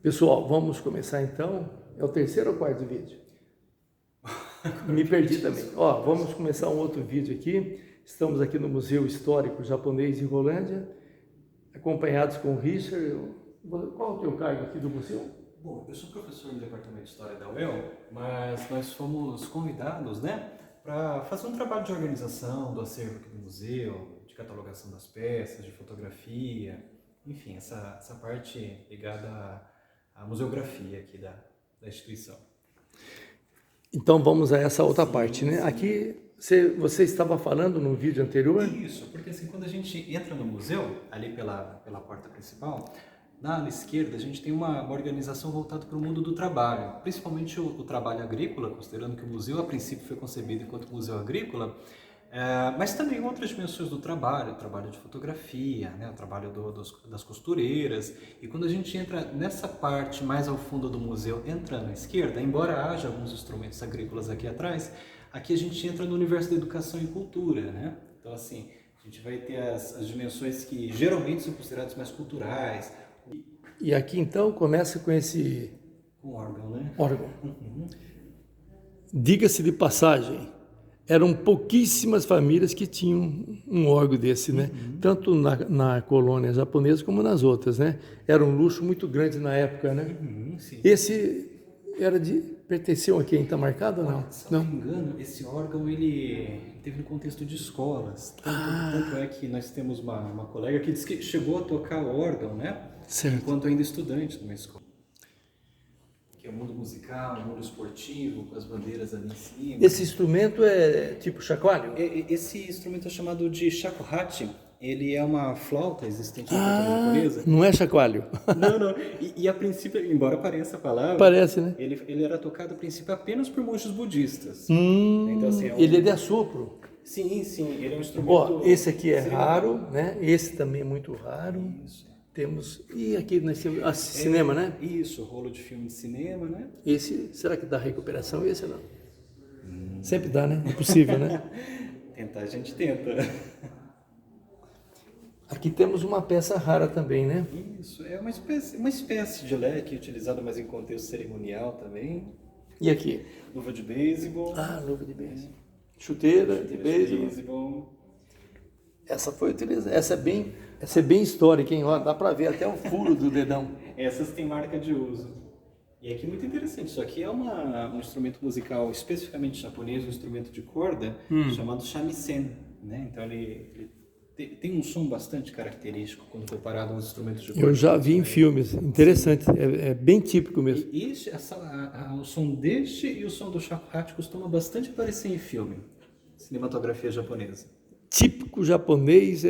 Pessoal, vamos começar então. É o terceiro ou quarto vídeo? Me perdi também. Ó, vamos começar um outro vídeo aqui. Estamos aqui no Museu Histórico Japonês de Rolândia, acompanhados com o Richard. Qual é o teu cargo aqui do museu? Bom, eu sou professor no Departamento de História da UEL, mas nós fomos convidados, para fazer um trabalho de organização do acervo aqui do museu, de catalogação das peças, de fotografia, enfim, essa parte ligada à museografia aqui da instituição. Então vamos a essa outra parte, né? Aqui você estava falando no vídeo anterior? Isso, porque assim, quando a gente entra no museu, ali pela porta principal, na ala esquerda a gente tem uma organização voltada para o mundo do trabalho, principalmente o trabalho agrícola, considerando que o museu a princípio foi concebido enquanto museu agrícola, mas também outras dimensões do trabalho, o trabalho de fotografia, o trabalho das costureiras. E quando a gente entra nessa parte mais ao fundo do museu, entrando à esquerda, embora haja alguns instrumentos agrícolas aqui atrás, aqui a gente entra no universo da educação e cultura, né? Então assim, a gente vai ter as dimensões que geralmente são consideradas mais culturais. E aqui então começa com esse órgão, né? Órgão. Diga-se de passagem, eram pouquíssimas famílias que tinham um órgão desse, né? Tanto na colônia japonesa como nas outras, né? Era um luxo muito grande na época, né? Sim. Esse pertenceu a quem? Está marcado ou não? Se não me engano, esse órgão ele teve no contexto de escolas. Tanto é que nós temos uma colega que disse que chegou a tocar o órgão, né? Certo. Enquanto ainda estudante numa escola. Que é o mundo musical, o mundo esportivo, com as bandeiras ali em cima. Esse instrumento é tipo chacoalho? Esse instrumento é chamado de shakuhachi. Ele é uma flauta existente na cultura japonesa. Não é chacoalho. Não. E a princípio, embora pareça a palavra, parece, né? Ele era tocado a princípio apenas por monges budistas. Então, assim, ele é de assopro. Sim, ele é um instrumento... Ó, esse aqui é raro, né? Esse também é muito raro. Isso. Temos... E aqui nesse cinema, né? Isso, rolo de filme de cinema, né? Esse, será que dá recuperação? Esse não? Sempre dá, né? É possível, né? Tentar, a gente tenta. Aqui temos uma peça rara também, né? Isso, é uma espécie de leque utilizado mais em contexto cerimonial também. E aqui? Luva de beisebol. Luva de beisebol. Chuteira de beisebol. Essa foi utilizada. Essa é bem histórica, hein? Ó, dá para ver até o furo do dedão. Essas têm marca de uso. E aqui muito interessante, isso aqui é um instrumento musical especificamente japonês, um instrumento de corda chamado shamisen, né? Então ele tem um som bastante característico quando comparado aos instrumentos de corda. Eu já vi em filmes, interessante, é bem típico mesmo. E o som deste e o som do shakuhachi costuma bastante aparecer em filme, cinematografia japonesa. Típico japonês,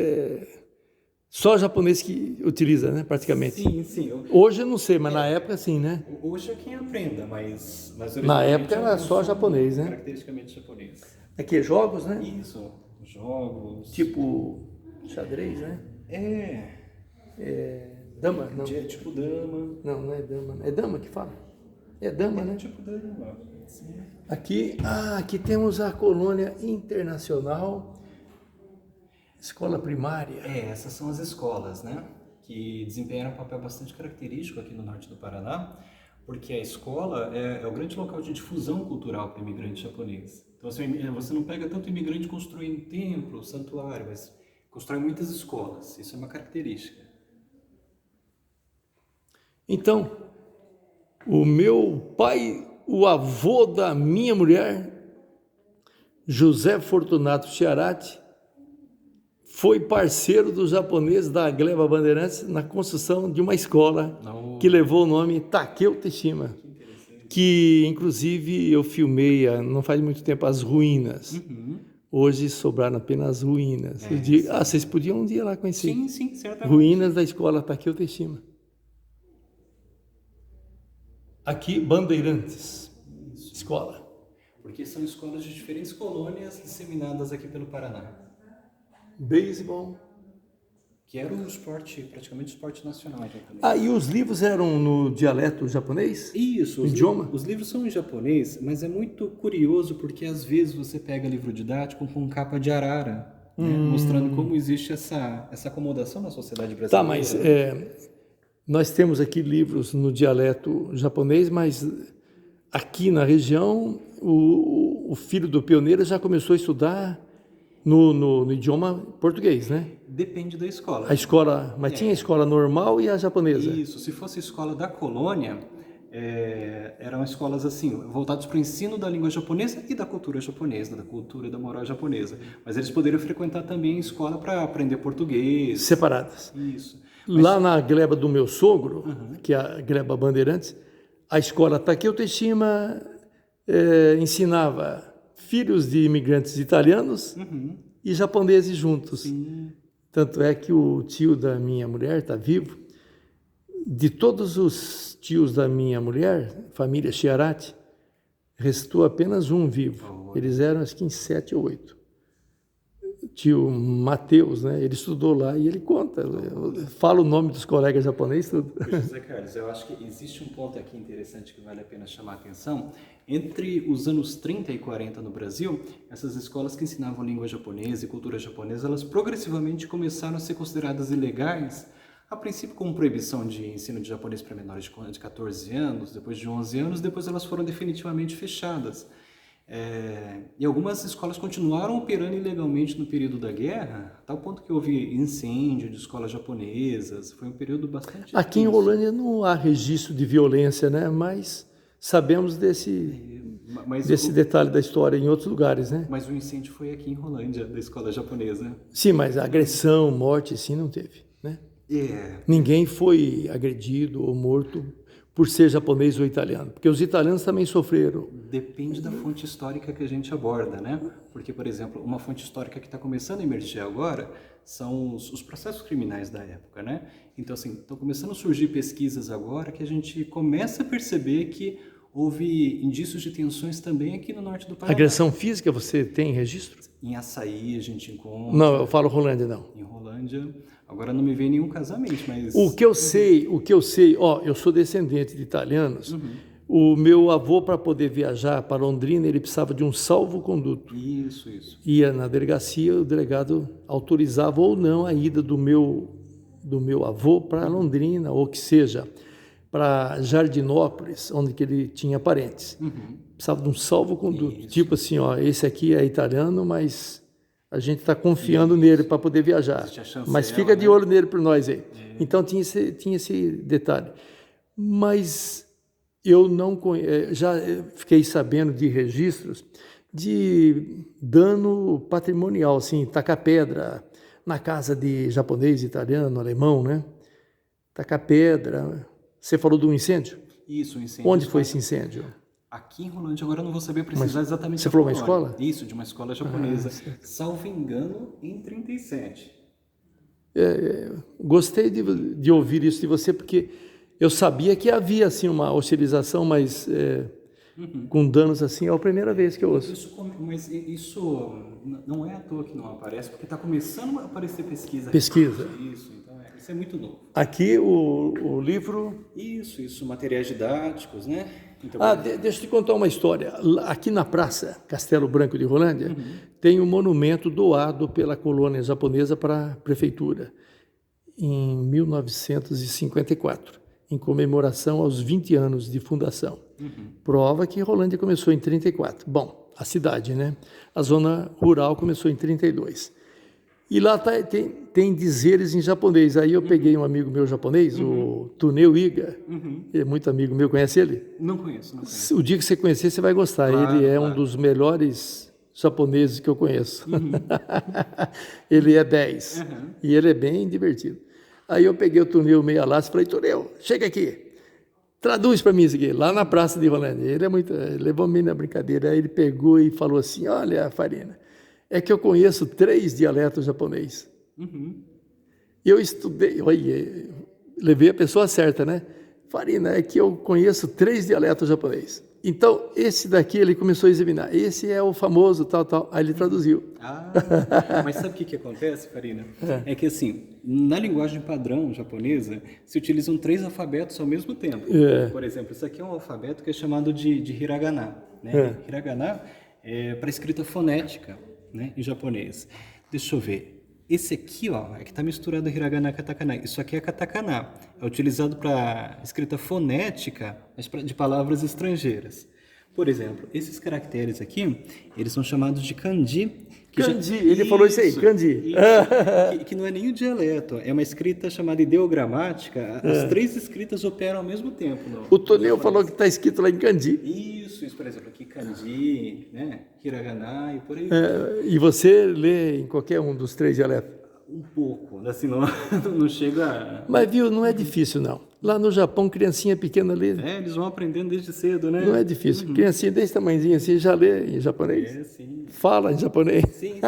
só japonês que utiliza, né, praticamente. Sim. Hoje eu não sei, mas na época sim, né? Hoje é quem aprenda, mas na época era só japonês, né? Caracteristicamente japonês. Aqui é jogos, né? Isso, jogos. Tipo xadrez, né? Dama? Não. É tipo dama. Não é dama. É dama que fala? É dama, né? Tipo dama. Sim. Aqui temos a colônia internacional, escola primária. Essas são as escolas, né? Que desempenharam um papel bastante característico aqui no norte do Paraná, porque a escola é o grande local de difusão cultural para o imigrante japonês. Então, assim, você não pega tanto imigrante construindo templo, santuário, mas constrói muitas escolas. Isso é uma característica. Então, o meu pai, o avô da minha mulher, José Fortunato Chiarati, foi parceiro dos japoneses da Gleba Bandeirantes na construção de uma escola que levou o nome Takeo Teshima, que inclusive eu filmei não faz muito tempo as ruínas. Hoje sobraram apenas ruínas. Vocês podiam um dia lá conhecer. Sim, certamente. Ruínas da escola Takeo Teshima. Aqui, Bandeirantes, escola. Porque são escolas de diferentes colônias disseminadas aqui pelo Paraná. Beisebol. Que era praticamente o esporte nacional japonês. E os livros eram no dialeto japonês? Isso. Idioma? Os livros são em japonês, mas é muito curioso porque às vezes você pega livro didático com capa de arara, né, mostrando como existe essa acomodação na sociedade brasileira. Tá, mas Nós temos aqui livros no dialeto japonês, mas aqui na região o filho do pioneiro já começou a estudar no idioma português, né? Depende da escola. A escola, mas tinha a escola normal e a japonesa. Isso, se fosse a escola da colônia, eram escolas assim, voltadas para o ensino da língua japonesa e da cultura japonesa, da cultura da moral japonesa. Mas eles poderiam frequentar também a escola para aprender português. Separadas. Isso. Lá na gleba do meu sogro, que é a gleba Bandeirantes, a escola Takeo Teshima ensinava filhos de imigrantes italianos e japoneses juntos. Sim. Tanto é que o tio da minha mulher está vivo. De todos os tios da minha mulher, família Chiarati, restou apenas um vivo. Eles eram, acho que, em 7 ou 8. Tio Mateus, né? Ele estudou lá e ele conta. Fala o nome dos colegas japoneses, tudo. José Carlos, eu acho que existe um ponto aqui interessante que vale a pena chamar a atenção. Entre os anos 30 e 40 no Brasil, essas escolas que ensinavam língua japonesa e cultura japonesa, elas progressivamente começaram a ser consideradas ilegais, a princípio com proibição de ensino de japonês para menores de 14 anos, depois de 11 anos, depois elas foram definitivamente fechadas. E algumas escolas continuaram operando ilegalmente no período da guerra, a tal ponto que houve incêndio de escolas japonesas. Foi um período bastante Aqui em Rolândia não há registro de violência, né? Mas sabemos desse detalhe da história em outros lugares, né? Mas o incêndio foi aqui em Rolândia, da escola japonesa. Sim, mas agressão, morte, sim, não teve, né? Ninguém foi agredido ou morto por ser japonês ou italiano, porque os italianos também sofreram. Depende da fonte histórica que a gente aborda, né? Porque, por exemplo, uma fonte histórica que está começando a emergir agora são os processos criminais da época, né? Então, assim, estão começando a surgir pesquisas agora que a gente começa a perceber que houve indícios de tensões também aqui no norte do Paraná. Agressão física, você tem registro? Em Açaí a gente encontra. Não, eu falo Rolândia, não. Em Rolândia, agora não me vem nenhum casamento, mas... O que eu sei, eu sou descendente de italianos. O meu avô, para poder viajar para Londrina, ele precisava de um salvo-conduto. Isso. Ia na delegacia, o delegado autorizava ou não a ida do meu avô para Londrina, ou que seja, para Jardinópolis, onde que ele tinha parentes. Precisava de um salvo-conduto. Tipo assim, esse aqui é italiano, mas a gente está confiando nele para poder viajar. Mas fica de olho nele por nós aí. Então tinha esse detalhe. Mas eu não já fiquei sabendo de registros de dano patrimonial, assim, tacar pedra na casa de japonês, italiano, alemão, né? Tacar pedra. Você falou do incêndio? Isso, um incêndio. Onde foi esse incêndio? Aqui em Rolândia, agora eu não vou saber precisar exatamente. Você falou uma escola? Isso, de uma escola japonesa. Salvo engano, em 37. Gostei de ouvir isso de você, porque eu sabia que havia assim, uma hostilização, mas com danos assim, é a primeira vez que eu ouço. Mas isso não é à toa que não aparece, porque está começando a aparecer pesquisa. Isso, então isso é muito novo. Aqui o livro... Isso, materiais didáticos, né? Então, deixa eu te contar uma história. Aqui na Praça Castelo Branco de Rolândia, tem um monumento doado pela colônia japonesa para a prefeitura, em 1954, em comemoração aos 20 anos de fundação. Prova que Rolândia começou em 34. Bom, a cidade, né? A zona rural começou em 32. E lá tem dizeres em japonês. Aí eu peguei um amigo meu japonês, o Tuneu Iga, ele é muito amigo meu, conhece ele? Não conheço. O dia que você conhecer, você vai gostar. Claro, ele é um dos melhores japoneses que eu conheço. Ele é 10 e ele é bem divertido. Aí eu peguei o Tuneu meia laço e falei, Tuneu, chega aqui, traduz para mim isso aqui, lá na Praça de Rolândia. Ele levou me na brincadeira. Aí ele pegou e falou assim, olha, Farina, é que eu conheço 3 dialetos japonês. E eu estudei, levei a pessoa certa, né? Farina, é que eu conheço 3 dialetos japonês. Então, esse daqui ele começou a examinar. Esse é o famoso tal. Aí ele traduziu. Mas sabe o que acontece, Farina? É que assim, na linguagem padrão japonesa, se utilizam 3 alfabetos ao mesmo tempo. Por exemplo, isso aqui é um alfabeto que é chamado de hiragana. Né? Hiragana é para escrita fonética, né, em japonês. Deixa eu ver. Esse aqui, ó, é que está misturado hiragana e katakana. Isso aqui é katakana. É utilizado para escrita fonética, mas de palavras estrangeiras. Por exemplo, esses caracteres aqui, eles são chamados de kanji. Kanji, ele falou isso aí, kanji. Que não é nem o dialeto, é uma escrita chamada ideogramática. As três escritas operam ao mesmo tempo. O Toneu falou que está escrito lá em kanji. Isso, por exemplo, aqui kanji, né? Hiragana e por aí. E você lê em qualquer um dos 3 dialetos? Um pouco, assim, não chega a... Mas viu, não é difícil não. Lá no Japão, criancinha pequena lê. eles vão aprendendo desde cedo, né? Não é difícil. Criancinha desse tamanhozinho assim já lê em japonês. Sim. Fala em japonês. Sim.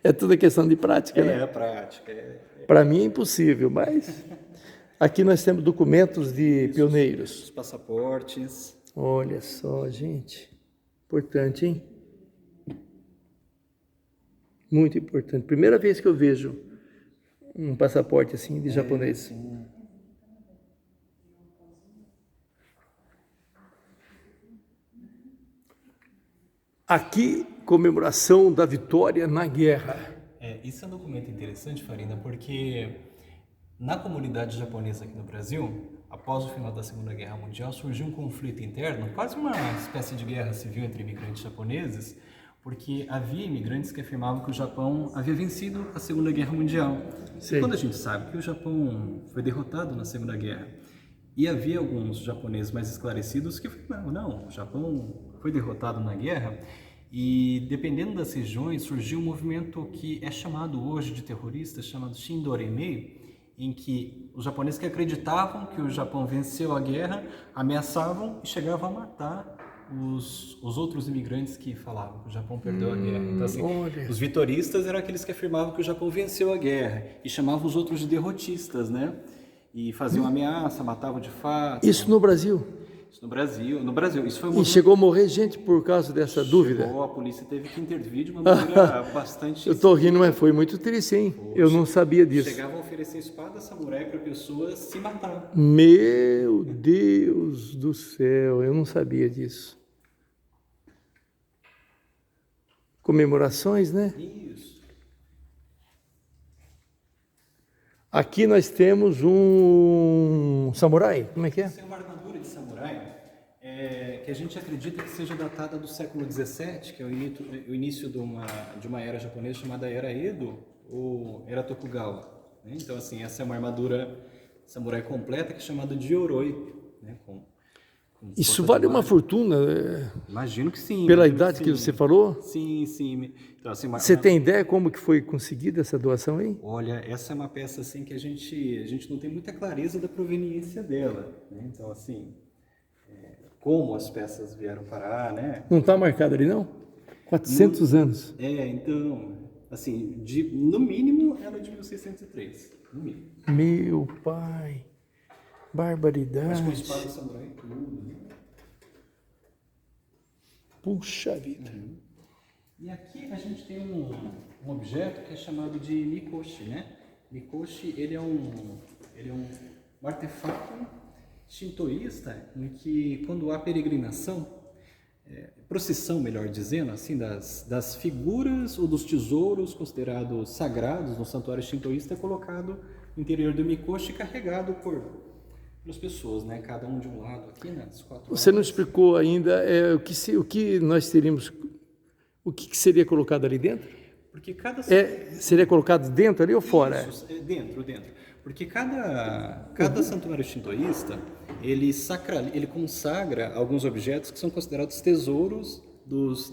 É tudo questão de prática, né? É a prática. Para mim é impossível, mas aqui nós temos documentos de pioneiros. Os passaportes. Olha só, gente. Importante, hein? Muito importante. Primeira vez que eu vejo um passaporte assim de japonês. Sim. Aqui, comemoração da vitória na guerra. Isso é um documento interessante, Farina, porque na comunidade japonesa aqui no Brasil, após o final da Segunda Guerra Mundial, surgiu um conflito interno, quase uma espécie de guerra civil entre imigrantes japoneses, porque havia imigrantes que afirmavam que o Japão havia vencido a Segunda Guerra Mundial. Sim. E quando a gente sabe que o Japão foi derrotado na Segunda Guerra, e havia alguns japoneses mais esclarecidos que falaram, não, o Japão foi derrotado na guerra, e dependendo das regiões surgiu um movimento que é chamado hoje de terrorista, chamado Shindoremei, em que os japoneses que acreditavam que o Japão venceu a guerra ameaçavam e chegavam a matar os outros imigrantes que falavam que o Japão perdeu a guerra. Então, assim, os vitoristas eram aqueles que afirmavam que o Japão venceu a guerra e chamavam os outros de derrotistas, né? E faziam ameaça, matavam de fato. Isso no Brasil? Isso no Brasil. Isso foi E chegou a morrer gente por causa dessa dúvida? A polícia teve que intervir de uma maneira bastante... Eu estou rindo, mas foi muito triste, hein? Eu não sabia disso. Chegavam a oferecer espada samurai para pessoas se matar. Meu Deus do céu, eu não sabia disso. Comemorações, né? Isso. Aqui nós temos um samurai, como é que é? Essa é uma armadura de samurai que a gente acredita que seja datada do século XVII, que é o início de uma era japonesa chamada Era Edo ou Era Tokugawa. Né? Então, assim, essa é uma armadura samurai completa que é chamada de Yoroi, né? Isso vale uma fortuna? Imagino que sim. Pela idade que você falou? Sim. Então, assim, você tem ideia como que foi conseguida essa doação aí? Olha, essa é uma peça assim que a gente não tem muita clareza da proveniência dela. Né? Então, assim, como as peças vieram parar, né? Não está marcado ali, não? 400 anos. Então, assim, no mínimo ela é de 1603. No mínimo. Meu pai, barbaridade. Mas com espada samurai e tudo, né? Puxa vida. E aqui a gente tem um objeto que é chamado de mikoshi, né? Mikoshi, ele é um artefato shintoísta em que quando há peregrinação, procissão, melhor dizendo, assim, das figuras ou dos tesouros considerados sagrados no santuário shintoísta, é colocado no interior do mikoshi carregado pelas pessoas, né? Cada um de um lado aqui, né? Você não explicou ainda o que nós teríamos, o que seria colocado ali dentro? Porque cada seria colocado dentro ali ou fora? Isso, dentro. Porque cada santuário shintoísta, ele consagra alguns objetos que são considerados tesouros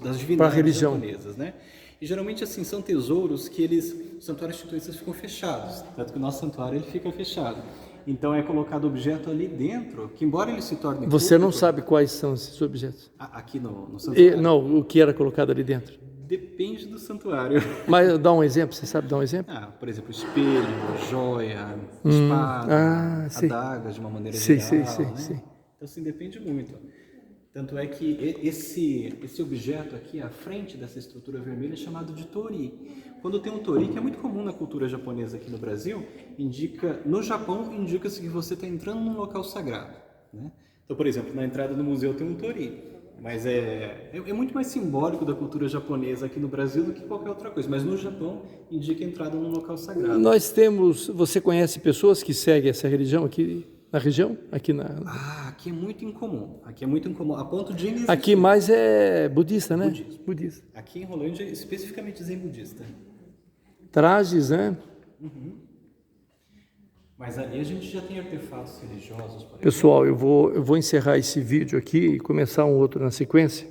das divindades japonesas, né? E geralmente assim são tesouros que os santuários shintoístas ficam fechados, tanto que o nosso santuário ele fica fechado. Então é colocado objeto ali dentro, que embora ele se torne Você não sabe quais são esses objetos? Aqui no santuário? Não, o que era colocado ali dentro? Depende do santuário. Mas dá um exemplo, você sabe dar um exemplo? Por exemplo, espelho, joia, espada, adagas de uma maneira geral, né? Então assim, depende muito. Tanto é que esse objeto aqui, à frente dessa estrutura vermelha, é chamado de tori. Quando tem um tori, que é muito comum na cultura japonesa aqui no Brasil, no Japão indica-se que você está entrando num local sagrado, né? Então, por exemplo, na entrada do museu tem um tori. Mas é muito mais simbólico da cultura japonesa aqui no Brasil do que qualquer outra coisa. Mas no Japão indica entrada num local sagrado. Nós temos, você conhece pessoas que seguem essa religião aqui na região? Aqui é muito incomum. Aqui é muito incomum. A ponto de ainda Aqui existir. mais é budista, né? Budismo. Budista. Aqui em Rolândia, especificamente zen budista. Trajes, né? Mas ali a gente já tem artefatos religiosos, por exemplo. Pessoal, eu vou encerrar esse vídeo aqui e começar um outro na sequência,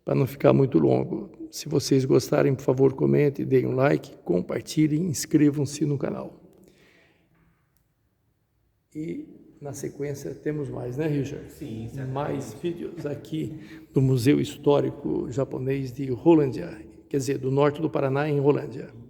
para não ficar muito longo. Se vocês gostarem, por favor, comentem, deem um like, compartilhem, inscrevam-se no canal. E na sequência temos mais, né, Richard? Sim, certamente. Mais vídeos aqui do Museu Histórico Japonês de Rolândia, quer dizer, do norte do Paraná, em Rolândia.